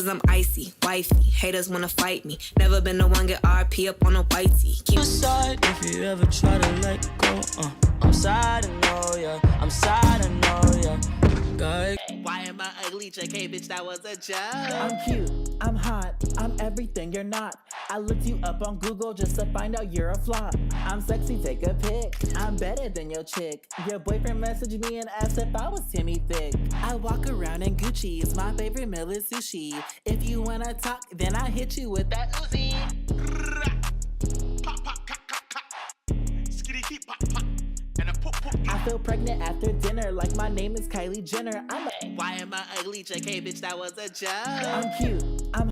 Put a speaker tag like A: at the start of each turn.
A: cause I'm icy, wifey. Haters wanna fight me. Never been the one get RP up on a whitey. Keep
B: Side if you ever try to let go. I'm sad, I know, yeah. I'm sad, I know, yeah. Guy.
C: Why am I ugly? JK, bitch, that was a joke.
D: I'm cute, I'm hot, I'm everything you're not. I looked you up on Google just to find out you're a flop. I'm sexy, take a pic. I'm better than your chick. Your boyfriend messaged me and asked if I was Timmy Thick. I walk around in Gucci's, my favorite meal is sushi. If you wanna talk, then I hit you with that Uzi.
E: Pop, pop, cock, cock, cock. Skitty, keep, pop, pop. And a pop, pop.
D: I feel pregnant after dinner like my name is Kylie Jenner.
C: Why am I ugly? JK, bitch, that was a joke.
D: I'm cute, I'm